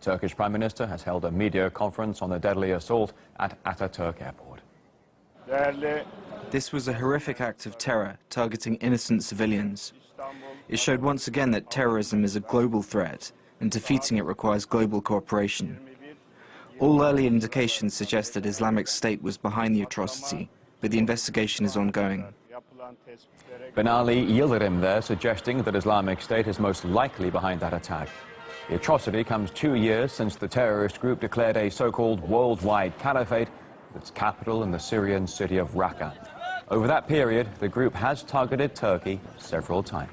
Turkish Prime Minister has held a media conference on the deadly assault at Ataturk Airport. This was a horrific act of terror targeting innocent civilians. It showed once again that terrorism is a global threat, and defeating it requires global cooperation. All early indications suggest that Islamic State was behind the atrocity, but the investigation is ongoing. Binali Yildirim there suggesting that Islamic State is most likely behind that attack. The atrocity comes 2 years since the terrorist group declared a so-called worldwide caliphate with its capital in the Syrian city of Raqqa. Over that period, the group has targeted Turkey several times.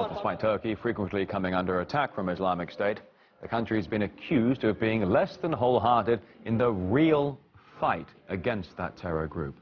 Despite Turkey frequently coming under attack from Islamic State, the country has been accused of being less than wholehearted in the real fight against that terror group.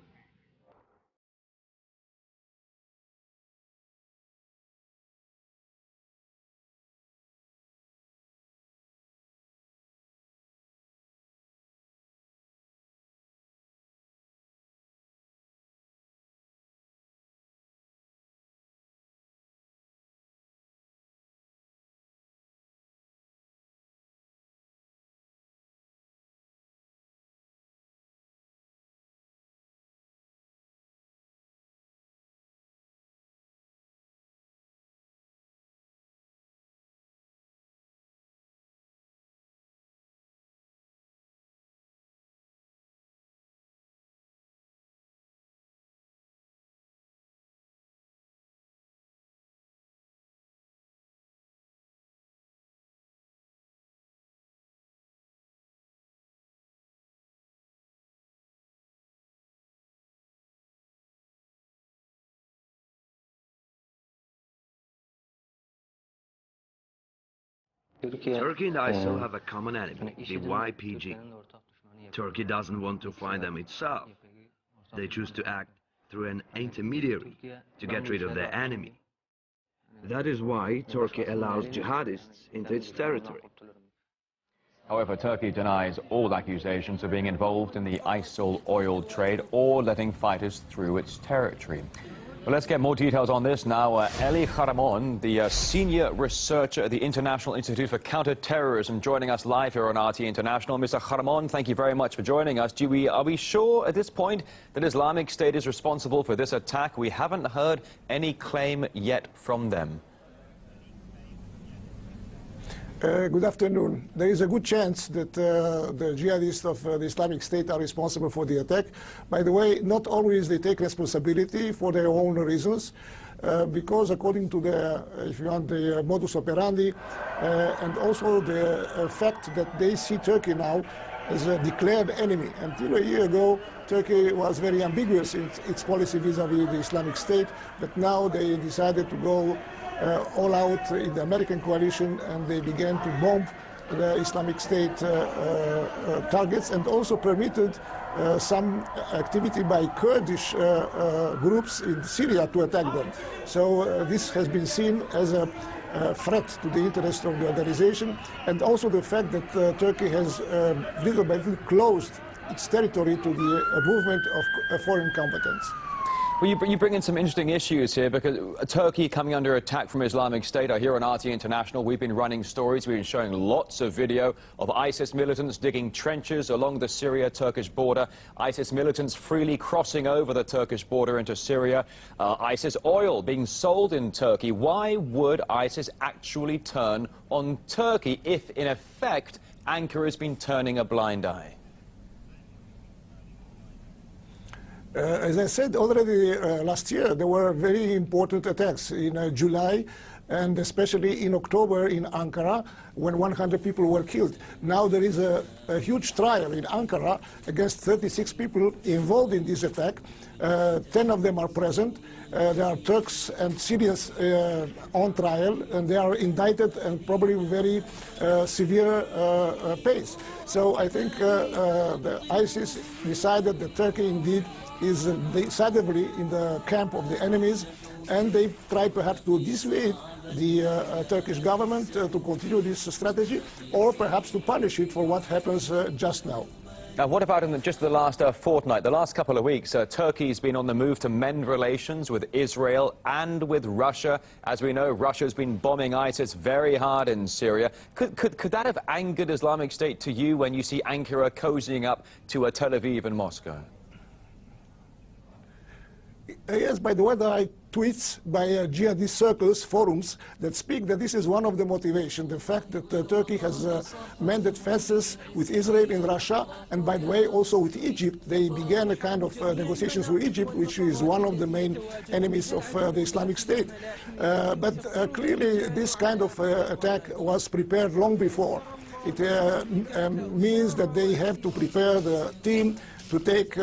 Turkey and ISIL have a common enemy, the YPG. Turkey doesn't want to find them itself. They choose to act through an intermediary to get rid of their enemy. That is why Turkey allows jihadists into its territory. However, Turkey denies all accusations of being involved in the ISIL oil trade or letting fighters through its territory. Well, let's get more details on this now. Eli Kharamon, the senior researcher at the International Institute for Counter-Terrorism, joining us live here on RT International. Mr. Kharamon, thank you very much for joining us. Are we sure at this point that Islamic State is responsible for this attack? We haven't heard any claim yet from them. Good afternoon. There is a good chance that the jihadists of the Islamic State are responsible for the attack. By the way, not always they take responsibility for their own reasons, because according to the, if you want, the modus operandi, and also the fact that they see Turkey now as a declared enemy. Until a year ago, Turkey was very ambiguous in its policy vis-à-vis the Islamic State, but now they decided to go all out in the American coalition, and they began to bomb the Islamic State targets, and also permitted some activity by Kurdish groups in Syria to attack them. So this has been seen as a threat to the interest of the organization, and also the fact that Turkey has little by little closed its territory to the movement of foreign combatants. Well, you bring in some interesting issues here, because Turkey coming under attack from Islamic State. Here on RT International, we've been running stories, we've been showing lots of video of ISIS militants digging trenches along the Syria-Turkish border, ISIS militants freely crossing over the Turkish border into Syria, ISIS oil being sold in Turkey. Why would ISIS actually turn on Turkey if, in effect, Ankara has been turning a blind eye? As I said already last year, there were very important attacks in July, and especially in October in Ankara, when 100 people were killed. Now there is a huge trial in Ankara against 36 people involved in this attack. 10 of them are present. There are Turks and Syrians on trial, and they are indicted and probably very severe pace. So I think the ISIS decided that Turkey indeed is decidedly in the camp of the enemies, and they try perhaps to dissuade the Turkish government to continue this strategy, or perhaps to punish it for what happens just now. Now, what about in just the last fortnight, the last couple of weeks? Turkey's been on the move to mend relations with Israel and with Russia. As we know, Russia's been bombing ISIS very hard in Syria. Could that have angered Islamic State to you when you see Ankara cozying up to Tel Aviv and Moscow? Yes, by the way, there are tweets by jihadist circles, forums, that speak that this is one of the motivations, the fact that Turkey has mended fences with Israel and Russia, and by the way, also with Egypt. They began a kind of negotiations with Egypt, which is one of the main enemies of the Islamic State. But clearly, this kind of attack was prepared long before. It means that they have to prepare the team to take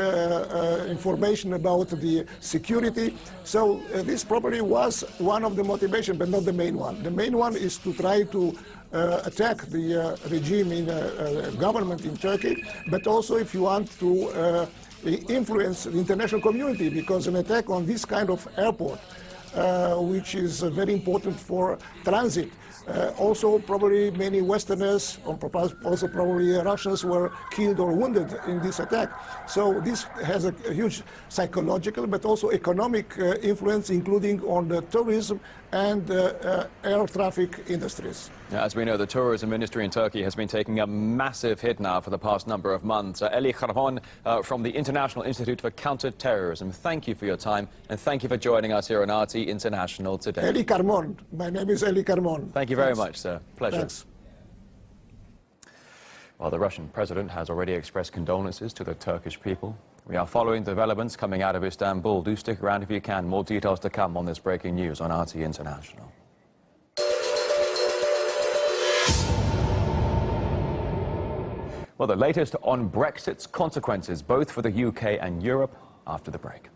information about the security. So this probably was one of the motivations, but not the main one. The main one is to try to attack the regime in government in Turkey, but also, if you want, to influence the international community, because an attack on this kind of airport, which is very important for transit. Also, probably many Westerners, also probably Russians, were killed or wounded in this attack. So this has a huge psychological but also economic influence, including on the tourism and air traffic industries. As we know, the tourism industry in Turkey has been taking a massive hit now for the past number of months. Eli Karmon from the International Institute for Counter-Terrorism, thank you for your time, and thank you for joining us here on RT International today. Eli Karmon. My name is Eli Karmon. Thank you very much, sir. Pleasure. Thanks. Well, the Russian president has already expressed condolences to the Turkish people. We are following developments coming out of Istanbul. Do stick around if you can. More details to come on this breaking news on RT International. Well, the latest on Brexit's consequences, both for the UK and Europe, after the break.